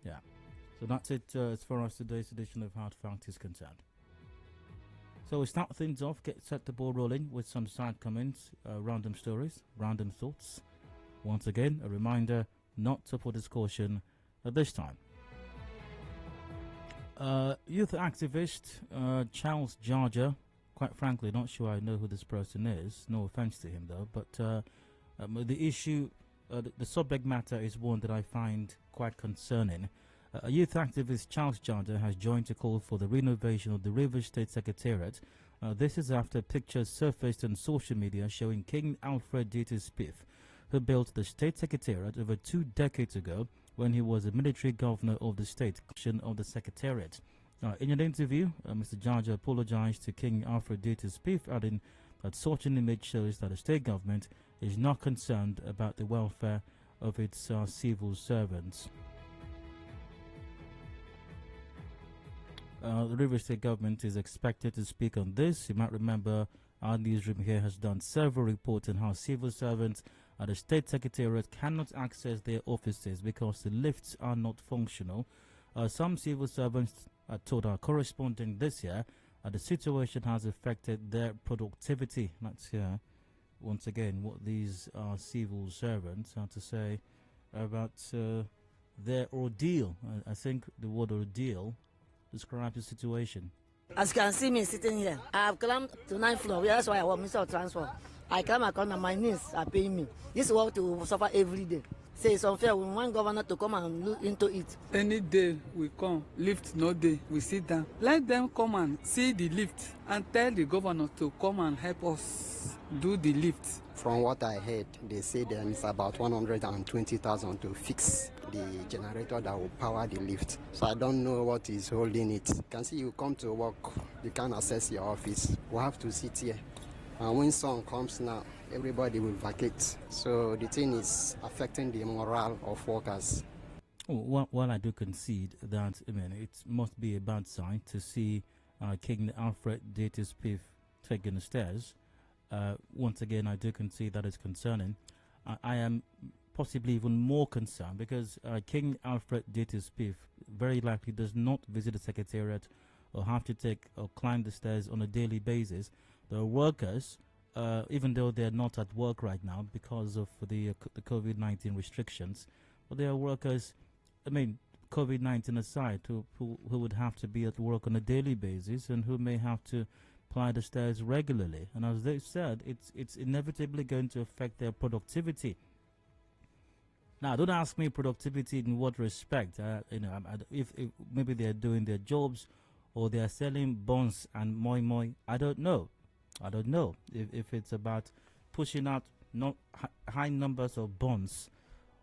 Yeah. So that's it as far as today's edition of Hard Fact is concerned. So we start things off, set the ball rolling with some side comments, random stories, random thoughts. Once again, a reminder not to put discussion at this time. Youth activist Charles Georgia, quite frankly, not sure I know who this person is. No offense to him, though. But the issue, the subject matter is one that I find quite concerning. A youth activist, Charles Georgia, has joined a call for the renovation of the Rivers State Secretariat. This is after pictures surfaced on social media showing King Alfred Dieter Spieth, who built the State Secretariat over 2 decades ago when he was a military governor of the state of the Secretariat. In an interview, Mr. Georgia apologized to King Alfred Dieter Spieth, adding that such an image shows that the state government is not concerned about the welfare of its civil servants. The River State government is expected to speak on this. You might remember our newsroom here has done several reports on how civil servants at the State Secretariat cannot access their offices because the lifts are not functional. Some civil servants told our correspondent this year the situation has affected their productivity. Let's hear once again what these civil servants have to say about their ordeal. I think the word ordeal describes the situation. As you can see me sitting here, I have climbed to 9th floor. That's why I want Minister of Transport. I climb my corner, my knees are paying me. This is what to suffer every day. Say it's unfair. We want governor to come and look into it. Any day we come, lift no day, we sit down. Let them come and see the lift and tell the governor to come and help us do the lift. From what I heard, they say there is about 120,000 to fix the generator that will power the lift. So I don't know what is holding it. You can see you come to work, you can't access your office. We have to sit here. And when sun comes now, everybody will vacate. So the thing is affecting the morale of workers. Well, I do concede that it must be a bad sign to see King Alfred Dieter Spieth taking the stairs. Once again, I do concede that it's concerning. I am possibly even more concerned because King Alfred Dieter Spieth very likely does not visit the Secretariat or have to take or climb the stairs on a daily basis. There are workers, even though they're not at work right now because of the COVID-19 restrictions, but there are workers, COVID-19 aside, who would have to be at work on a daily basis and who may have to climb the stairs regularly. And as they said, it's inevitably going to affect their productivity. Now, don't ask me productivity in what respect. If maybe they're doing their jobs or they're selling buns and moi moi, I don't know. If it's about pushing out not high numbers of buns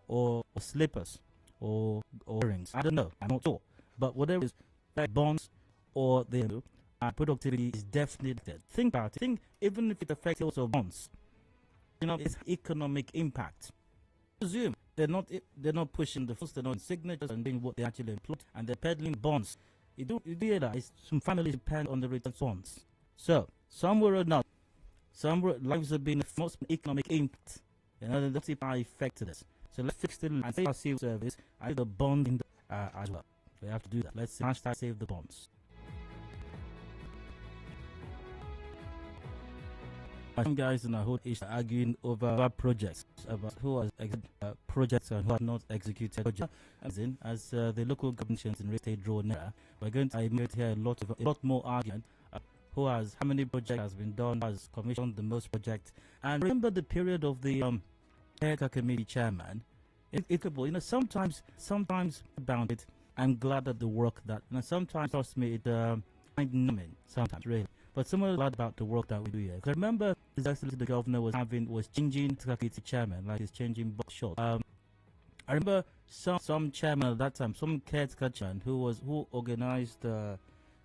or slippers or rings. I don't know. I'm not sure. But whatever it is, buns or their productivity is definitely. Think about it. Think even if it affects also buns, it's economic impact. Assume they're not pushing the first, they're not signatures and doing what they actually employ, and they're peddling bonds. You do realize some families depend on the return bonds. So somewhere or another, lives have been most economic impact. That's the effect to this. So let's fix it and save our civil service. I do the bond in as well. We have to do that. Let's hashtag save the bonds. Some guys in our whole is arguing over projects, about who has projects and who have not executed projects. As the local governments in real estate draw nearer, we're going to hear a lot more argument. How many projects has been done, has commissioned the most projects. And remember the period of the committee chairman. Sometimes about it, I'm glad at the work that, sometimes, trust me, it numbing, sometimes, really. But someone glad about the work that we do here. Because I remember exactly the governor was changing committee chairman, like he's changing box short. I remember some chairman at that time, some caretaker chairman who organized a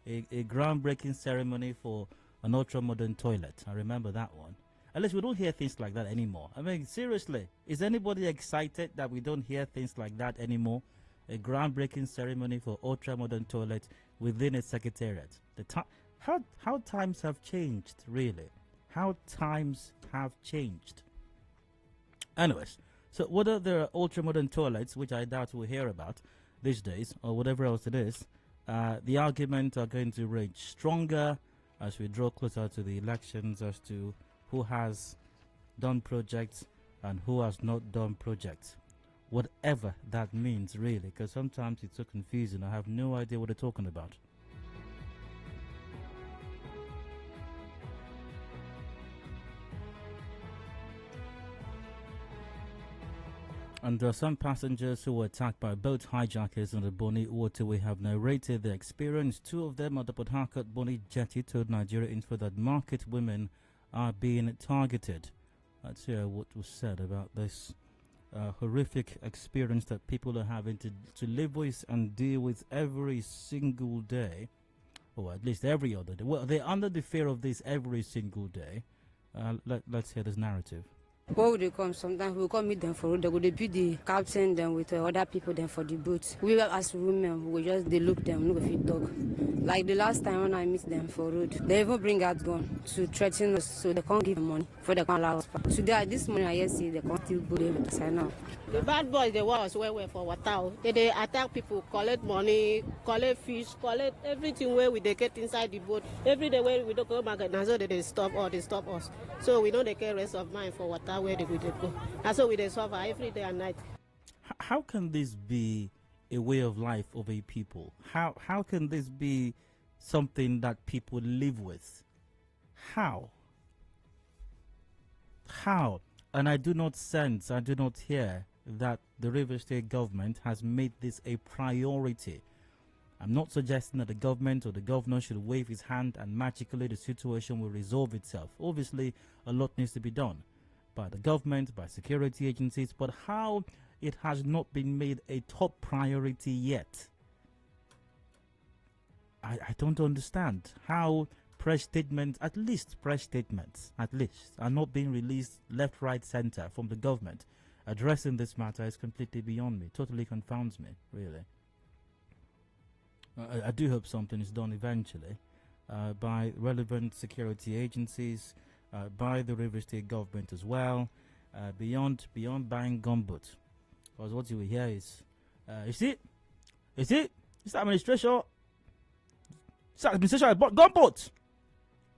groundbreaking ceremony for an ultra-modern toilet. I remember that one. At least we don't hear things like that anymore. Seriously, is anybody excited that we don't hear things like that anymore? A groundbreaking ceremony for ultra-modern toilet within a secretariat. How times have changed, really. How times have changed. Anyways, so whether there are ultra-modern toilets, which I doubt we'll hear about, these days, or whatever else it is, the arguments are going to rage stronger as we draw closer to the elections as to who has done projects and who has not done projects. Whatever that means, really, because sometimes it's so confusing. I have no idea what they're talking about. And some passengers who were attacked by boat hijackers on the Bonny waterway have narrated their experience. Two of them at the Port Harcourt Bonny jetty told Nigeria Info that market women are being targeted. Let's hear what was said about this horrific experience that people are having to live with and deal with every single day, or at least every other day. Well, they're under the fear of this every single day. Let's hear this narrative. When would they come? Sometimes we'll come meet them for road. They would be the captain then with other people then for the boat. We as women, we just they look them, no fit talk. Like the last time when I meet them for road, they even bring out gun to threaten us so they can't give money for the can't allow us. Today, this morning I see they can't still go there with us now. The bad boys, they want us where for water. They attack people, collect money, collect fish, collect everything where we they get inside the boat. Every day where we don't go market, now so they stop or they stop us. So we know they get rest of mind for water where they go. And so we they suffer every day and night. How can this be a way of life of a people? How can this be something that people live with? How? And I do not sense, I do not hear that the Rivers State government has made this a priority. I'm not suggesting that the government or the governor should wave his hand and magically the situation will resolve itself. Obviously, a lot needs to be done by the government, by security agencies, but how it has not been made a top priority yet. I don't understand how press statements, at least, are not being released left, right, center from the government. Addressing this matter is completely beyond me, totally confounds me, really. I do hope something is done eventually by relevant security agencies, by the River State government as well, beyond buying gunboats. Because what you will hear is, you see, this administration has bought gunboats,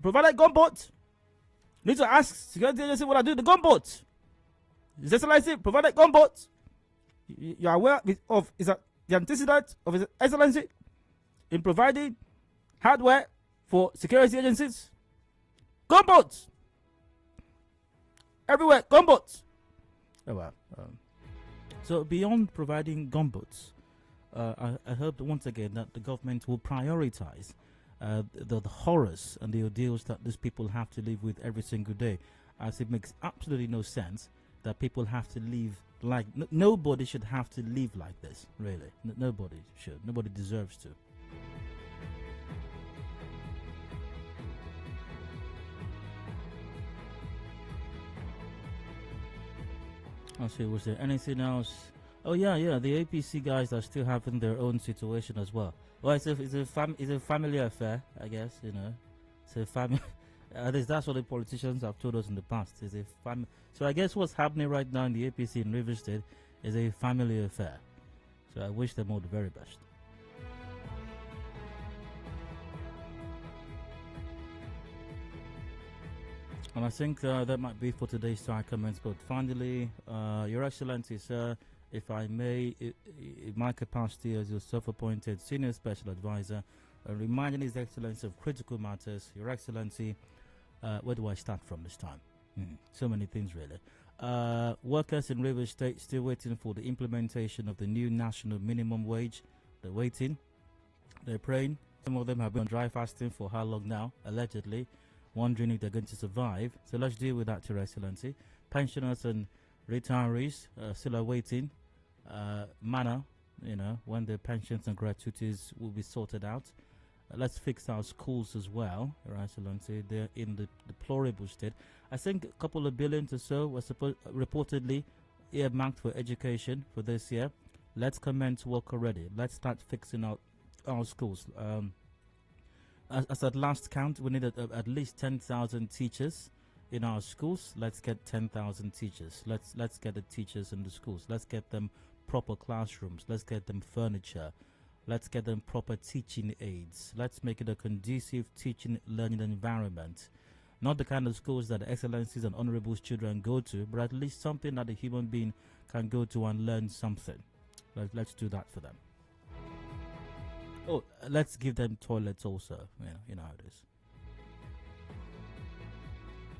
provided gunboats. Need to ask security agency what I do with the gunboats. His Excellency provided gunboats. You are aware of the antecedent of His Excellency in providing hardware for security agencies. Gunboats! Everywhere, gunboats! Oh well. So beyond providing gunboats, I hope once again that the government will prioritize the horrors and the ordeals that these people have to live with every single day, as it makes absolutely no sense that people have to live like nobody should have to live like this, really. Nobody should. Nobody deserves to. I'll see, was there anything else? Oh yeah, the APC guys are still having their own situation as well. Well, it's a family affair, I guess, you know. It's a family. At least that's what the politicians have told us in the past. It's a family. So I guess what's happening right now in the APC in Rivers State is a family affair. So I wish them all the very best. And I think that might be for today's side comments. But finally, Your Excellency, sir, if I may, in my capacity as your self-appointed senior special advisor, reminding His Excellency of critical matters. Your Excellency, where do I start from this time? So many things, really. Workers in Rivers State still waiting for the implementation of the new national minimum wage. They're waiting. They're praying. Some of them have been on dry fasting for how long now, allegedly, wondering if they're going to survive. So let's deal with that, Your Excellency. Pensioners and retirees still are waiting. Manner, you know, when their pensions and gratuities will be sorted out. Let's fix our schools as well, Your Excellency. They're in the deplorable state. I think a couple of billions or so were reportedly earmarked for education for this year. Let's commence work already. Let's start fixing out our schools. As at last count, we needed at least 10,000 teachers in our schools. Let's get 10,000 teachers. Let's get the teachers in the schools. Let's get them proper classrooms. Let's get them furniture. Let's get them proper teaching aids. Let's make it a conducive teaching learning environment. Not the kind of schools that the excellencies and honorables children go to, but at least something that a human being can go to and learn something. Let's do that for them. Oh, let's give them toilets also. You know how it is.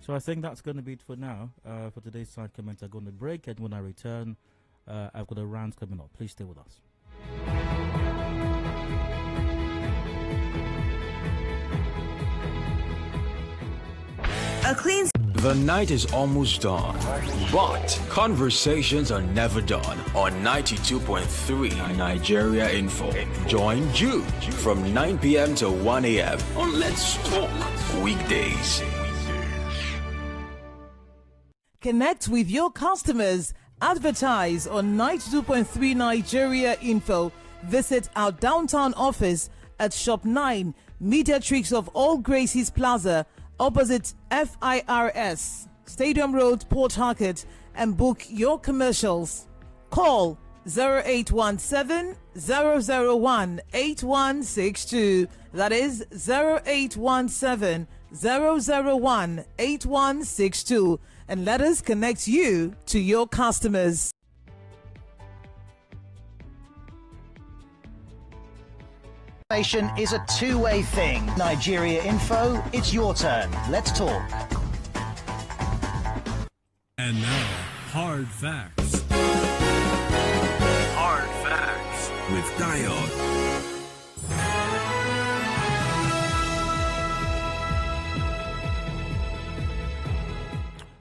So I think that's going to be it for now. For today's side comments, I'm going to break, and when I return, I've got a round coming up. Please stay with us. The night is almost done, but conversations are never done on 92.3 Nigeria Info. Join Jude from 9 p.m. to 1 a.m. on Let's Talk weekdays. Connect with your customers. Advertise on 92.3 Nigeria Info. Visit our downtown office at Shop 9, Mediatrix of All Gracies Plaza, opposite FIRS, Stadium Road, Port Harcourt, and book your commercials. Call 0817 001 8162. That is 0817 001 8162. And let us connect you to your customers. Information is a two-way thing. Nigeria Info, it's your turn. Let's talk. And now, Hard Facts. Hard Facts with Diode.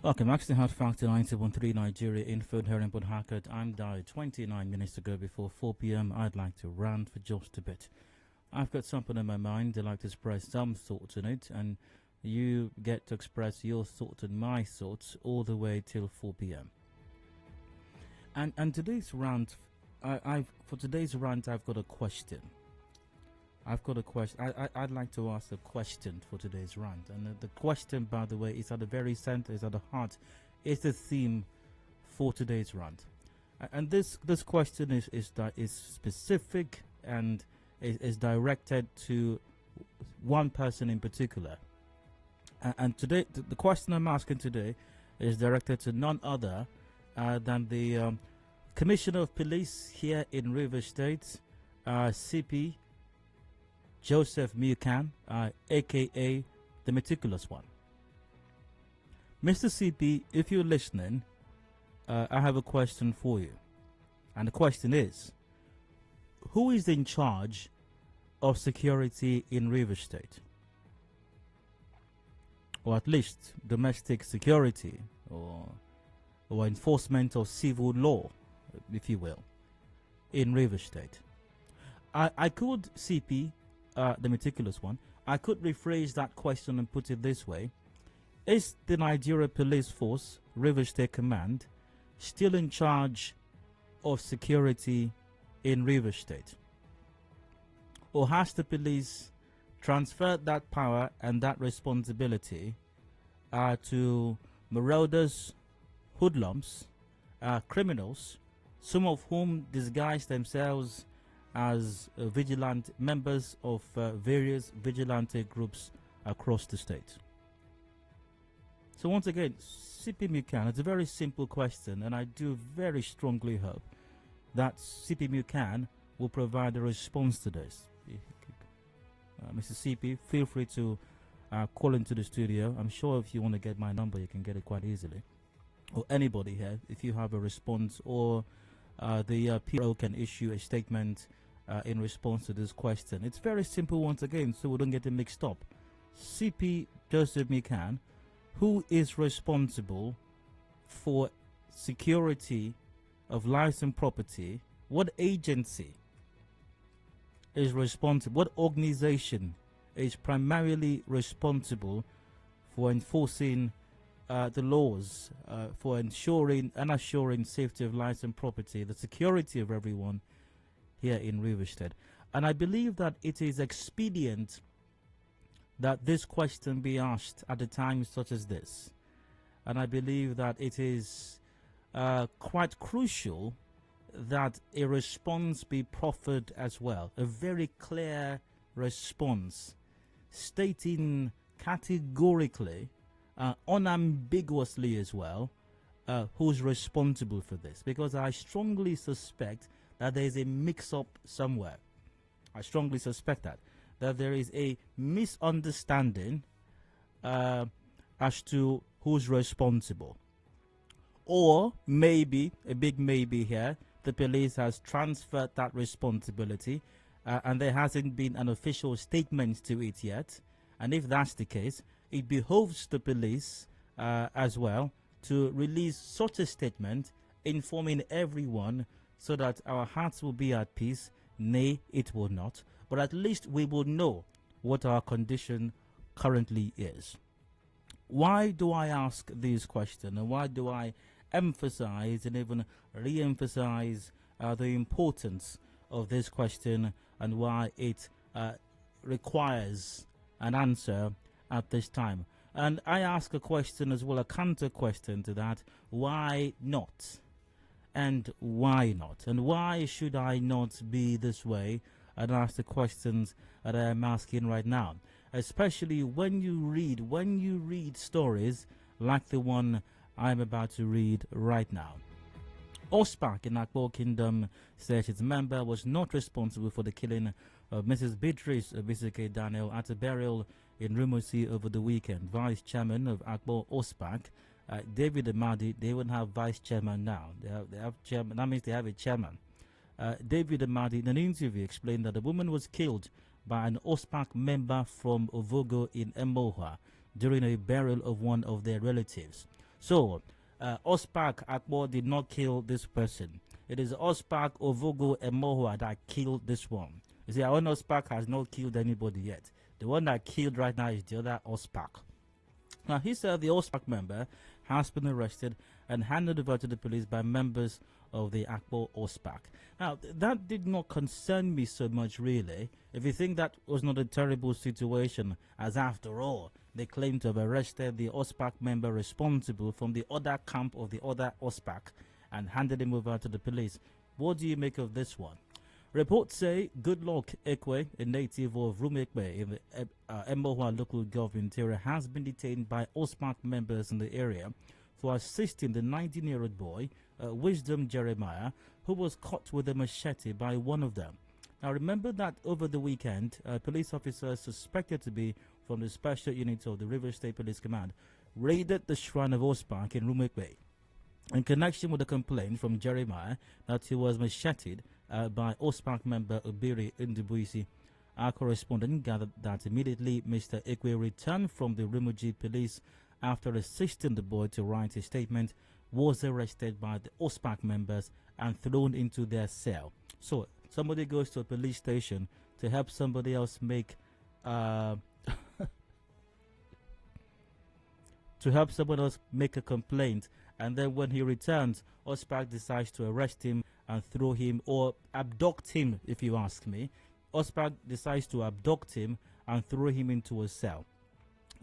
Welcome back to the Hard Factor 90.3 Nigeria Info here in Port Harcourt. I'm Diode. 29 minutes to go before 4 p.m. I'd like to rant for just a bit. I've got something in my mind. I'd like to express some thoughts on it, and you get to express your thoughts and my thoughts all the way till 4 p.m. And today's rant, for today's rant, I've got a question. I'd like to ask a question for today's rant, and the question, by the way, is at the very center, is at the heart, is the theme for today's rant. And this question is specific and is directed to one person in particular. And today, the question I'm asking today is directed to none other than the Commissioner of Police here in Rivers State, CP Joseph Mukan, aka the Meticulous One. Mr. CP, if you're listening, I have a question for you. And the question is, who is in charge of security in Rivers State? Or at least domestic security or enforcement of civil law, if you will, in Rivers State. I could, CP, the Meticulous One, I could rephrase that question and put it this way. Is the Nigeria Police Force, Rivers State Command, still in charge of security in Rivers State? Or has the police transferred that power and that responsibility to marauders, hoodlums, criminals, some of whom disguise themselves as vigilant members of various vigilante groups across the state? So once again, CP Mukan, it's a very simple question, and I do very strongly hope that CP Mukan will provide a response to this. Mr. CP, feel free to call into the studio. I'm sure if you want to get my number, you can get it quite easily. Or anybody here, if you have a response, or the PRO can issue a statement in response to this question. It's very simple once again, so we don't get it mixed up. CP Joseph Mukan, who is responsible for security of lives and property? What agency is responsible? What organization is primarily responsible for enforcing the laws, for ensuring and assuring safety of lives and property, the security of everyone here in Rivers State? And I believe that it is expedient that this question be asked at a time such as this. And I believe that it is quite crucial that a response be proffered as well, a very clear response, stating categorically, unambiguously as well, who's responsible for this. Because I strongly suspect that there is a mix-up somewhere. I strongly suspect that there is a misunderstanding as to who's responsible. Or maybe, a big maybe here, the police has transferred that responsibility and there hasn't been an official statement to it yet. And if that's the case, it behoves the police as well to release such a statement informing everyone so that our hearts will be at peace. Nay, it will not. But at least we will know what our condition currently is. Why do I ask these questions, and why do I emphasize and even re-emphasize the importance of this question, and why it requires an answer at this time? And I ask a question as well, a counter question to that: why not? And why not? And why should I not be this way? And ask the questions that I am asking right now, especially when you read stories like the one I'm about to read right now. Ospak in Akbo Kingdom says its member was not responsible for the killing of Mrs. Beatrice Obisike Daniel at a burial in Rumusi over the weekend. Vice Chairman of Akbo Ospak, David Amadi, they won't have vice chairman now. They have chairman. That means they have a chairman. David Amadi, in an interview, explained that the woman was killed by an Ospak member from Ovogo in Emoha during a burial of one of their relatives. So, Ospak Akbo did not kill this person. It is Ospak Ovogo Emoha that killed this one. You see, our own Ospak has not killed anybody yet. The one that killed right now is the other Ospak. Now, he said the Ospak member has been arrested and handed over to the police by members of the Akbo Ospak. Now, that did not concern me so much, really. If you think that was not a terrible situation, as after all, they claim to have arrested the Ospak member responsible from the other camp of the other Ospak and handed him over to the police. What do you make of this one? Reports say Goodluck Ekwe, a native of Rumekwe in the Emohua local government area, has been detained by Ospak members in the area for assisting the 19-year-old boy, Wisdom Jeremiah, who was caught with a machete by one of them. Now remember that over the weekend, police officers suspected to be from the special unit of the River State Police Command raided the shrine of Ospak in Rumekwe in connection with a complaint from Jeremiah that he was macheted by Ospak member Obiri Ndibuisi. Our correspondent gathered that immediately Mr. Ekwe returned from the Rumuji police after assisting the boy to write a statement, was arrested by the Ospak members and thrown into their cell. So somebody goes to a police station to help somebody else make to help someone else make a complaint, and then when he returns, Ospak decides to arrest him and throw him, or abduct him, if you ask me. Ospak decides to abduct him and throw him into a cell.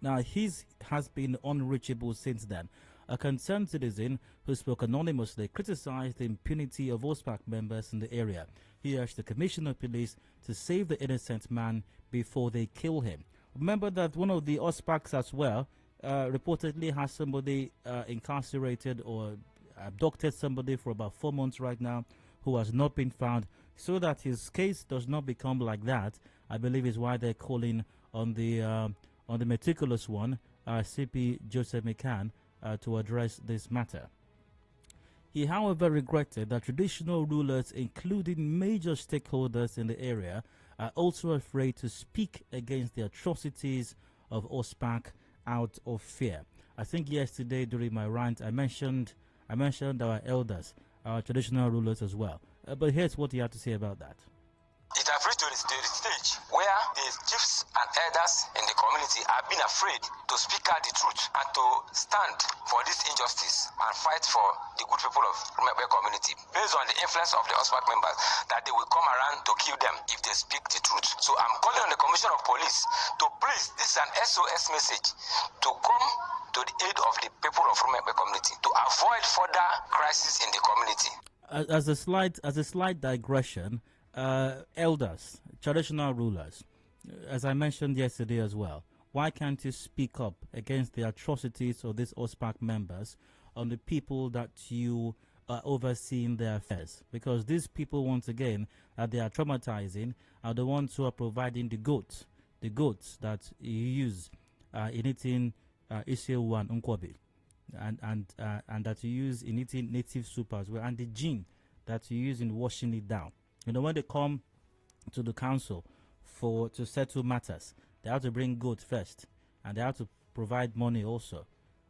Now, he has been unreachable since then. A concerned citizen who spoke anonymously criticized the impunity of Ospak members in the area. He urged the Commissioner of Police to save the innocent man before they kill him. Remember that one of the Ospaks as well reportedly has somebody incarcerated or abducted somebody for about 4 months right now who has not been found. So that his case does not become like that, I believe is why they're calling on the meticulous one, CP Joseph McCann, to address this matter. He, however, regretted that traditional rulers, including major stakeholders in the area, are also afraid to speak against the atrocities of Ospak out of fear. I think yesterday during my rant, I mentioned our elders, our traditional rulers as well. But here's what he had to say about that. It has reached to the stage where the chiefs and elders in the community have been afraid to speak out the truth and to stand for this injustice and fight for the good people of Rumekwe community, based on the influence of the Ospak members, that they will come around to kill them if they speak the truth. So I'm calling on the Commissioner of Police to please, this is an SOS message, to come to the aid of the people of Rumekwe community to avoid further crisis in the community. as a slight digression, elders, traditional rulers, as I mentioned yesterday as well, why can't you speak up against the atrocities of these OSPAC members on the people that you are overseeing their affairs? Because these people, once again, that they are traumatizing are the ones who are providing the goats that you use in eating Isiu and Nkwobi, and that you use in eating native soup as well, and the gin that you use in washing it down. You know, when they come to the council to settle matters, they have to bring goat first, and they have to provide money also,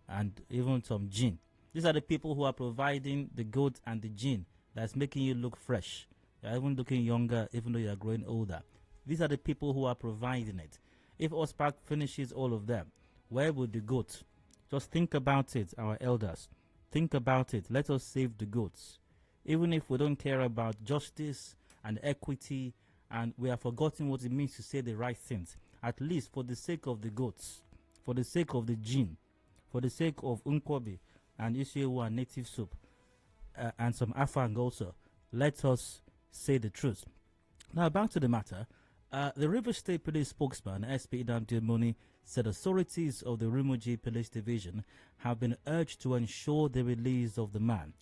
and even some gin. These are the people who are providing the goat and the gin that's making you look fresh. You're even looking younger, even though you're growing older. These are the people who are providing it. If OSPAC finishes all of them, where would the goat? Just think about it, our elders. Think about it. Let us save the goats. Even if we don't care about justice and equity, and we have forgotten what it means to say the right things, at least for the sake of the goats, for the sake of the gin, for the sake of Nkwobi and Isiu and native soup, and some afang also, let us say the truth. Now back to the matter. The River State Police spokesman, SP Idam Diomoni, said authorities of the Rumuji Police Division have been urged to ensure the release of the man.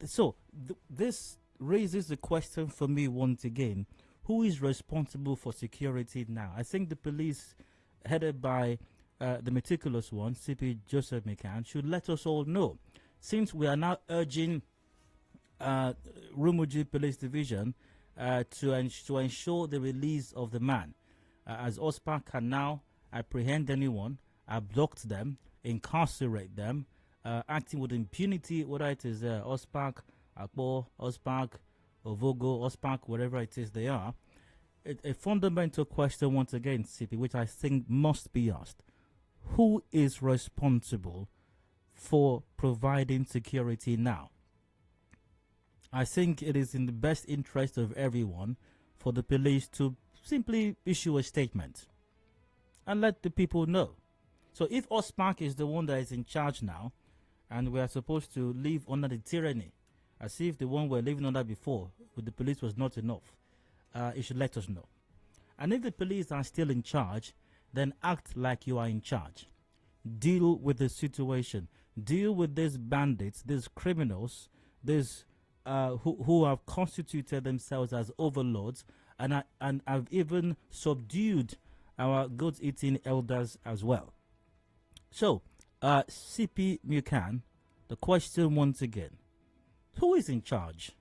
So, this raises the question for me once again, who is responsible for security now? I think the police, headed by the meticulous one, CP Joseph McCann, should let us all know. Since we are now urging Rumuji Police Division to ensure the release of the man, as OSPAC can now apprehend anyone, abduct them, incarcerate them, acting with impunity, whether it is OSPAC, Akbo, OSPAC, Ovogo, OSPAC, whatever it is they are. A fundamental question once again, CP, which I think must be asked. Who is responsible for providing security now? I think it is in the best interest of everyone for the police to simply issue a statement and let the people know. So if OSPAC is the one that is in charge now, and we are supposed to live under the tyranny, as if the one we're living under before with the police was not enough, it should let us know. And if the police are still in charge, then act like you are in charge. Deal with the situation. Deal with these bandits, these criminals, these who have constituted themselves as overlords and have even subdued our goat-eating elders as well. So, CP Mukan, the question once again, who is in charge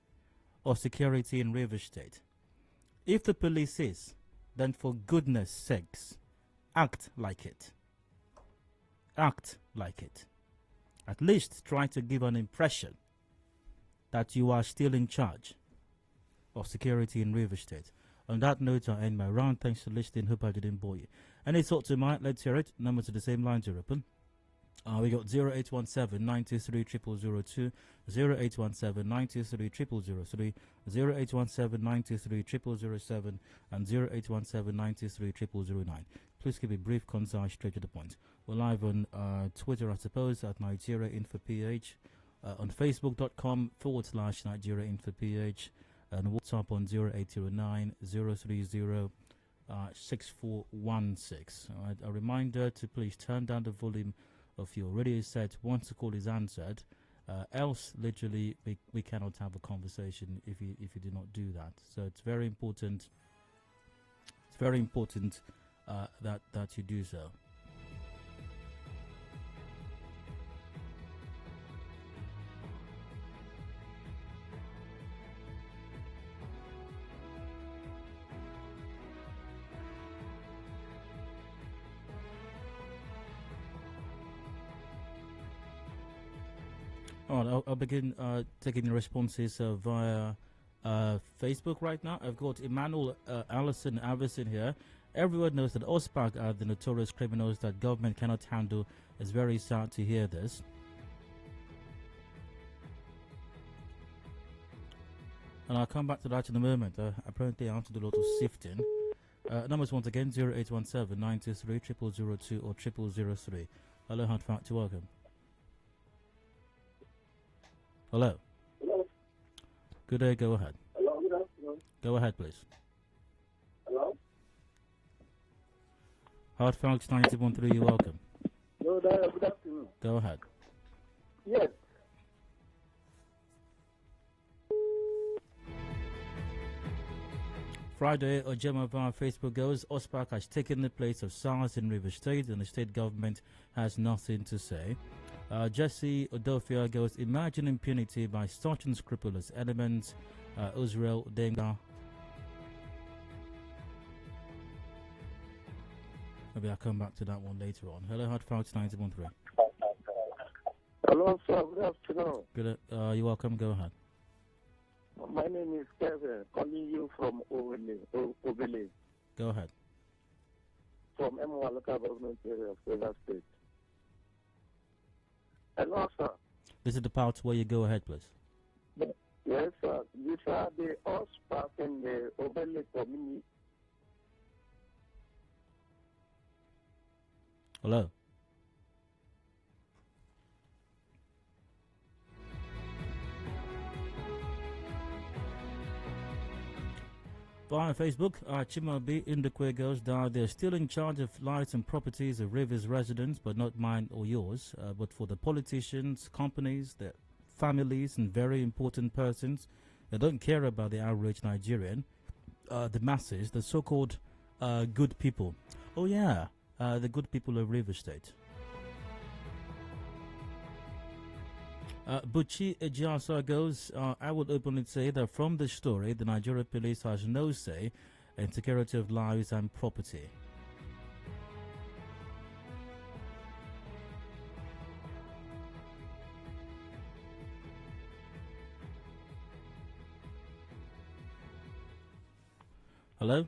of security in River State? If the police is, then for goodness sakes, act like it. Act like it. At least try to give an impression that you are still in charge of security in River State. On that note, I end my round. Thanks for listening. Hope I didn't bore you. Any thoughts in mind? Let's hear it. Numbers to the same lines are open. We got 0817 923 0002, 0817 923 0003, 0817 923 0007, and 0817 923 0009. Please keep it brief, concise, straight to the point. We're live on Twitter, I suppose, at Nigeria Info PH, on Facebook.com/Nigeria Info PH, and WhatsApp on 0809 030 6416. A reminder to please turn down the volume of your radio set once the call is answered, else literally we cannot have a conversation if you do not do that. So it's very important. It's very important that you do so. All right, I'll begin taking the responses via Facebook right now. I've got Emmanuel Allison Avison here. Everyone knows that OSPAC are the notorious criminals that government cannot handle. It's very sad to hear this. And I'll come back to that in a moment. Apparently I have to do a lot of sifting. Numbers once again, 0817 923 0002 or 0003. Hello, hard fact, welcome. Hello. Good day, go ahead. Hello, good afternoon. Go ahead, please. Hello? Hard Facts 91.3, you're welcome. Good afternoon. Go ahead. Yes. Friday, Ojema via Facebook goes, OSPAC has taken the place of SARS in River State and the state government has nothing to say. Jesse Odofia goes, imagine impunity by such unscrupulous elements. Israel Denga. Maybe I'll come back to that one later on. Hello, Hard Facts 91.3. Hello, sir. Good afternoon. Good, you're welcome, go ahead. My name is Kevin, calling you from Obele. Go ahead. From M1 local government area of River State. Hello, sir. This is the part where you go ahead, please. Yes, sir. These are the OSPAC in the Obele community. Hello. Via Facebook, Chimabi Indukwe goes down. They're still in charge of lives and properties of Rivers residents, but not mine or yours. But for the politicians, companies, their families, and very important persons, they don't care about the average Nigerian, the masses, the so-called good people. Oh yeah, the good people of River State. Buchi Ejiasa goes, I would openly say that from the story, the Nigeria police has no say in security of lives and property. Hello?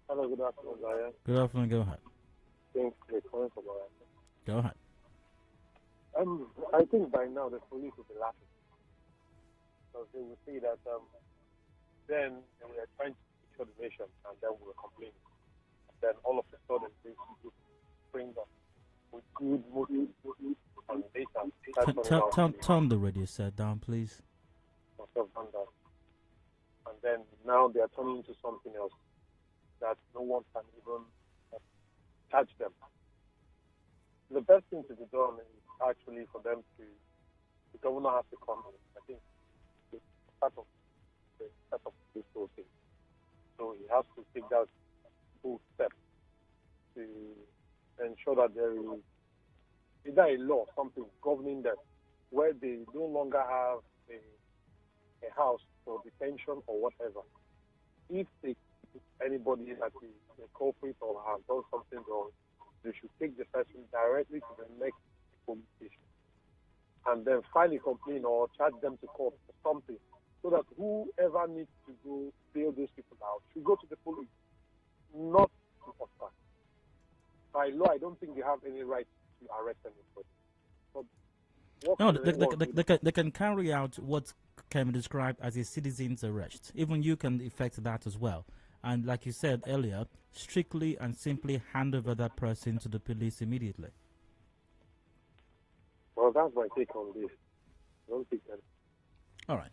Hello, good afternoon, Ryan. Good afternoon, go ahead. Thanks for calling for my answer. Go ahead. I think by now the police will be laughing. Because they will see that then we are trying to secure the nation and then we were complaining. Then all of a sudden they bring up with good motive and data. Turn the radio set down, please. Must have done that. And then now they are turning into something else that no one can even touch them. The best thing to be done is actually for them to, the governor has to come in. I think it's part of this whole thing. So he has to take that full step to ensure that there is either a law, something governing them, where they no longer have a house for detention or whatever. If anybody that is a culprit or has done something wrong, they should take the person directly to the next police station and then file a complaint or charge them to court for something, so that whoever needs to go bail those people out should go to the police, not to OSPAC. By law, I don't think they have any right to arrest anybody. No, they can carry out what can be described as a citizen's arrest. Even you can effect that as well. And like you said earlier, strictly and simply hand over that person to the police immediately. Well, that's my take on this. I don't think that. All right.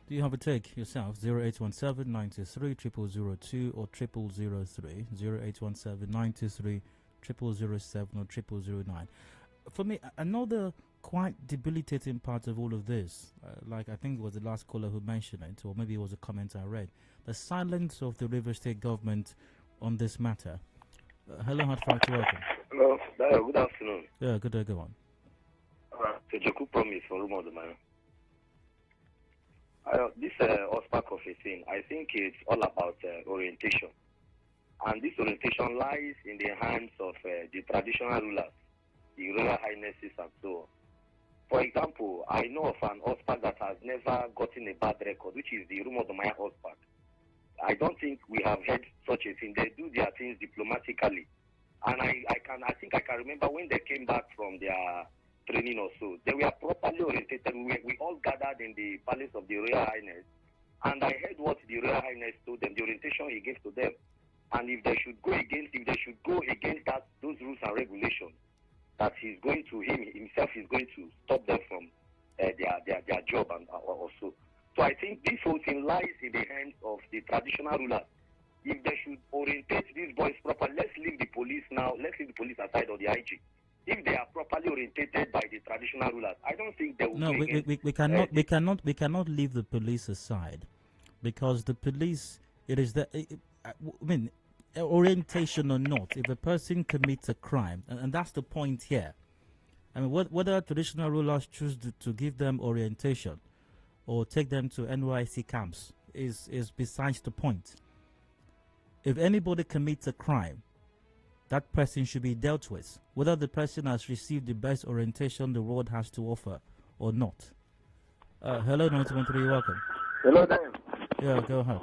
Do you have a take yourself? 0817 93 0002 or 0003, 0817 93 0007 or 0009. For me, another quite debilitating part of all of this, like I think it was the last caller who mentioned it, or maybe it was a comment I read, the silence of the River State government on this matter. Hello, Hard Facts, welcome. Hello, good afternoon. Yeah, good day, go on. So Joku promise for Room of the Man. This OSPAC of a thing, I think it's all about orientation. And this orientation lies in the hands of the traditional rulers, the royal highnesses and so on. For example, I know of an OSPAC that has never gotten a bad record, which is the Room of the Maya OSPAC. I don't think we have heard such a thing. They do their things diplomatically. And I think I can remember when they came back from their training or so, they were properly orientated. We all gathered in the palace of the Royal Highness, and I heard what the Royal Highness told them, the orientation he gave to them. And if they should go against that, those rules and regulations, that he's going to himself is going to stop them from their job and also. So I think this whole thing lies in the hands of the traditional rulers. If they should orientate these boys properly, let's leave the police now. Let's leave the police aside or the IG. If they are properly orientated by the traditional rulers, I don't think they will. No, we cannot leave the police aside, because the police, it is the. I mean, orientation or not, if a person commits a crime, and that's the point here. I mean, whether traditional rulers choose to give them orientation or take them to NYC camps is besides the point. If anybody commits a crime, that person should be dealt with, whether the person has received the best orientation the world has to offer or not. Hello, 913, welcome. Hello, Dan. Yeah, go ahead.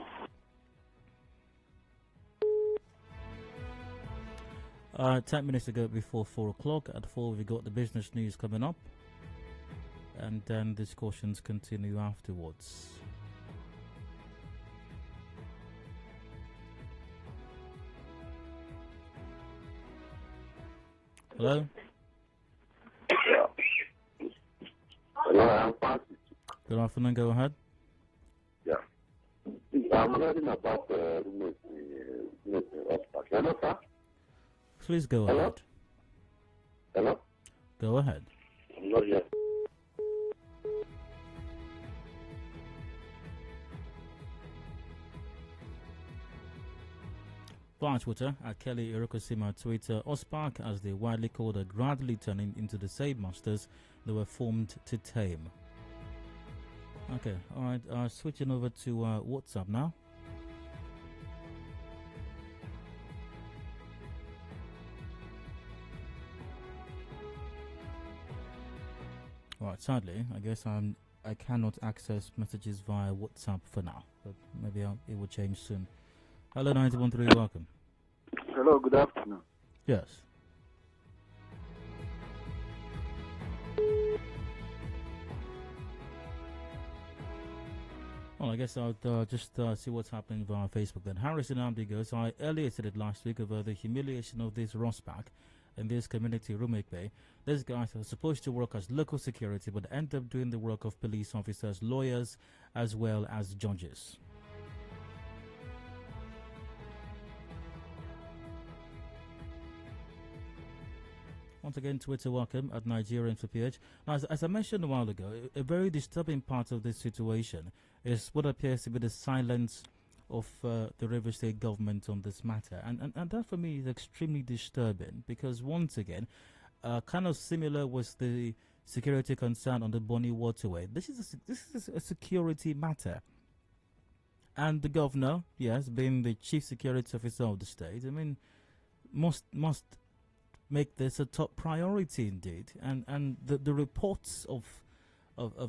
10 minutes ago before 4 o'clock. At 4, we got the business news coming up. And then discussions continue afterwards. Hello? Hello, I'm Francis. Good afternoon, go ahead. Yeah. I'm hearing about Hello, sir? Please go Hello? ahead. Hello? Go ahead. I'm not yet. Via Twitter, at Kelly Irokosima Twitter, OSPAC, as they widely called, are gradually turning into the same monsters they were formed to tame. Okay, alright, switching over to WhatsApp now. Alright, sadly, I guess I cannot access messages via WhatsApp for now, but maybe it will change soon. Hello, 913, welcome. Hello, good afternoon. Yes. Well, I guess I'll just see what's happening via Facebook then. Harrison Amdi goes, I earlier said it last week about the humiliation of this Rospac in this community Rumik Bay. These guys are supposed to work as local security but end up doing the work of police officers, lawyers, as well as judges. Once again, Twitter welcome at Nigerian for PH. Now, as I mentioned a while ago, a very disturbing part of this situation is what appears to be the silence of the River State government on this matter. And that for me is extremely disturbing, because once again, kind of similar was the security concern on the Bonny Waterway. This is a security matter. And the governor, yes, being the chief security officer of the state, I mean, must make this a top priority indeed. And the reports of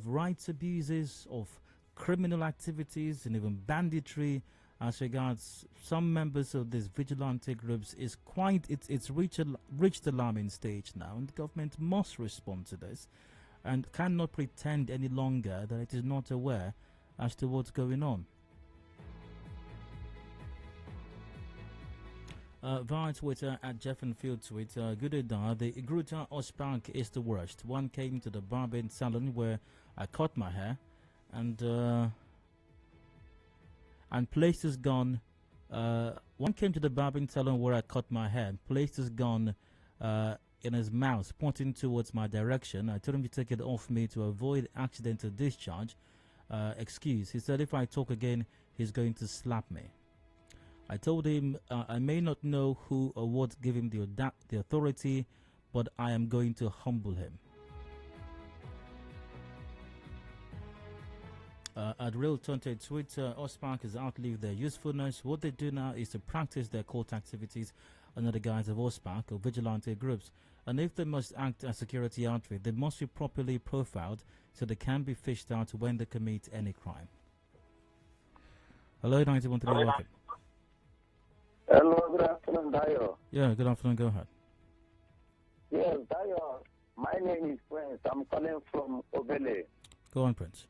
rights abuses, of criminal activities, and even banditry as regards some members of these vigilante groups is it's reached alarming stage now, and the government must respond to this and cannot pretend any longer that it is not aware as to what's going on. Via Twitter at Jeff and Field Twitter, good day, the Igruta Ospank is the worst. One came to the barbering salon where I cut my hair, and placed his gun. One came to the barbering salon where I cut my hair, and placed his gun in his mouth, pointing towards my direction. I told him to take it off me to avoid accidental discharge. Excuse. He said if I talk again, he's going to slap me. I told him I may not know who or what gave him the authority, but I am going to humble him. At Real Tonte Twitter, OSPAC has outlived their usefulness. What they do now is to practice their court activities under the guise of OSPAC or vigilante groups. And if they must act as security outfit, they must be properly profiled so they can be fished out when they commit any crime. Hello, 913, welcome. Hello, good afternoon, Dayo. Yeah, good afternoon, go ahead. Yes, Dayo, my name is Prince. I'm calling from Obele. Go on, Prince.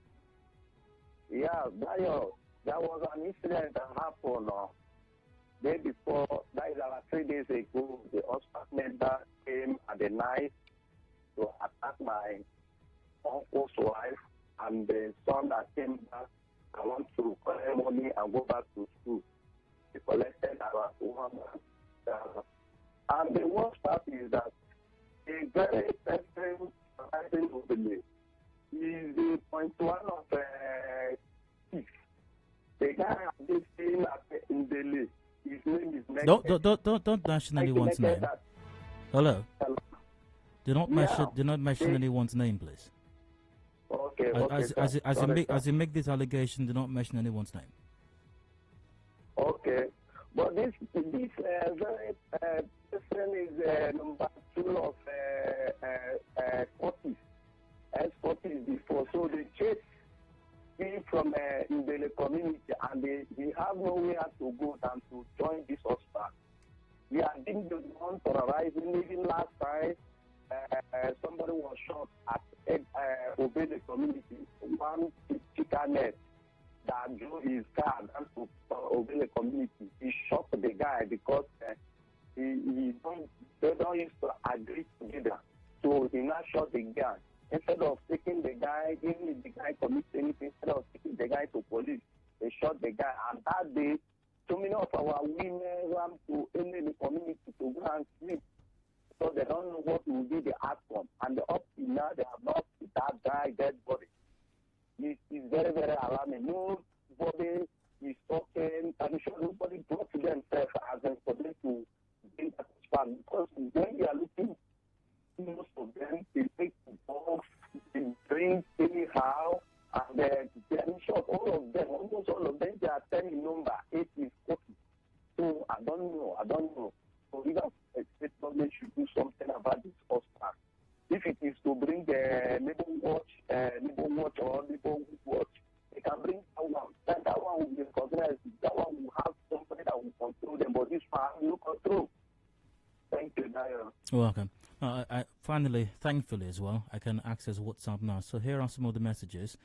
Yeah, Dayo, there was an incident that happened day before, that is about 3 days ago. The OSPAC member came at the night to attack my uncle's wife and the son that came back I want to collect money and go back to school. They collected about 1,000. And the worst part is that a very person rising overlay is the point one of thief. The guy has this thing in Delhi. His name is Don't mention anyone's name. Hello. Do not mention anyone's name, please. Okay. As you make this allegation, do not mention anyone's name. Okay. But this very person is number 2 of 40. S40 before. So they chase him from in the community, and they have nowhere to go than to join this hospital. We are being the one terrorizing. Even last time, somebody was shot at Obey the community. One chicken net that drove his car down to Obey the community. He shot the guy because they don't used to agree together. So he now shot the guy. Instead of taking the guy, even if the guy commits anything, instead of taking the guy to police, they shot the guy. And that day, so many of our women ran to any the community to go and sleep. So they don't know what will be the outcome. And up to now, they have not seen that guy dead body. It's very, very alarming. Nobody is talking. I'm sure nobody brought to themselves as in for them to bring that span. Because when you are looking, most of them, they take dogs, they drink anyhow, and I'm sure almost all of them, they are telling number 8 is 40. So I don't know. So we have state government should do something about this hospital. If it is to bring the neighborhood watch or neighborhood watch, they can bring that one. That one will be recognized. That one will have somebody that will control them, but this one will control. Thank you, Dayo. Welcome. Finally, thankfully as well, I can access WhatsApp now. So here are some of the messages.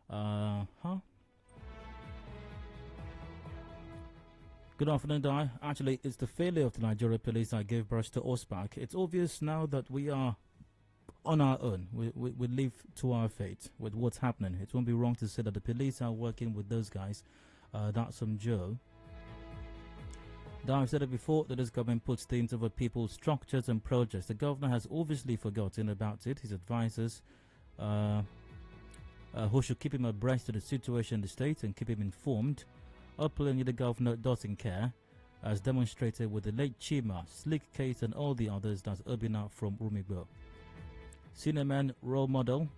Good afternoon, Di. Actually, it's the failure of the Nigeria police that gave birth to OSPAC. It's obvious now that we are on our own. We live to our fate with what's happening. It won't be wrong to say that the police are working with those guys. That's from Joe. I've said it before that this government puts things over people's structures and projects. The governor has obviously forgotten about it. His advisors, who should keep him abreast of the situation in the state and keep him informed. Apparently, the governor doesn't care, as demonstrated with the late Chima, Slick Case, and all the others. That's Urbina from Rumigbo. Senior man, role model.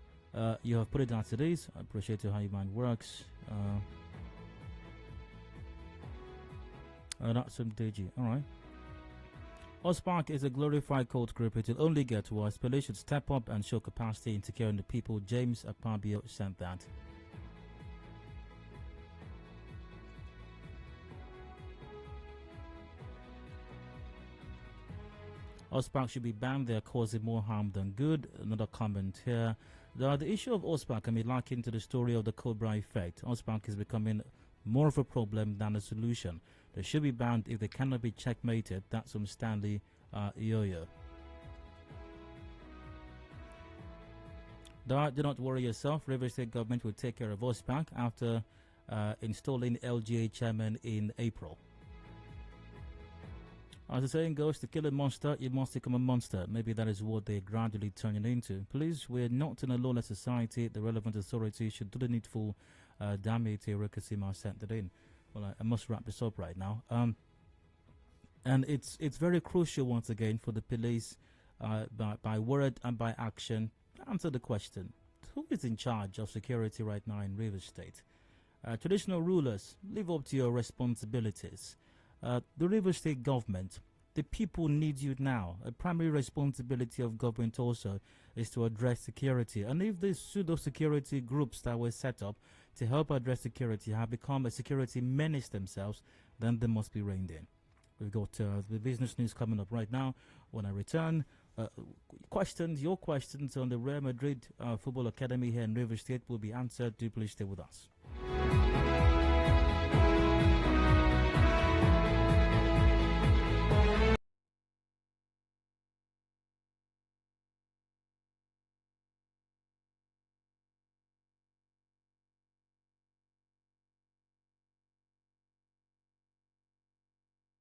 You have put it as it is. I appreciate how your mind works. That's some DG. Alright. OSPAC is a glorified cult group. It will only get worse. Police should step up and show capacity in securing the people. James Akpabio sent that. OSPAC should be banned. They are causing more harm than good. Another comment here. The issue of OSPAC can be likened to the story of the Cobra effect. OSPAC is becoming more of a problem than a solution. They should be banned if they cannot be checkmated. That's from Stanley Yoyo. Do not worry yourself. River State government will take care of OSPAC after installing LGA chairman in April. As the saying goes, to kill a monster, you must become a monster. Maybe that is what they're gradually turning into. Please, we're not in a lawless society. The relevant authorities should do the needful. Damite Rikasima sent it in. Well, I must wrap this up right now. And it's very crucial once again for the police, by word and by action, to answer the question: who is in charge of security right now in Rivers State? Traditional rulers, live up to your responsibilities. The Rivers State government, the people need you now. A primary responsibility of government also is to address security. And if these pseudo-security groups that were set up to help address security have become a security menace themselves, then they must be reined in. We've got the business news coming up right now. When I return, your questions on the Real Madrid Football Academy here in Rivers State will be answered. Do please stay with us.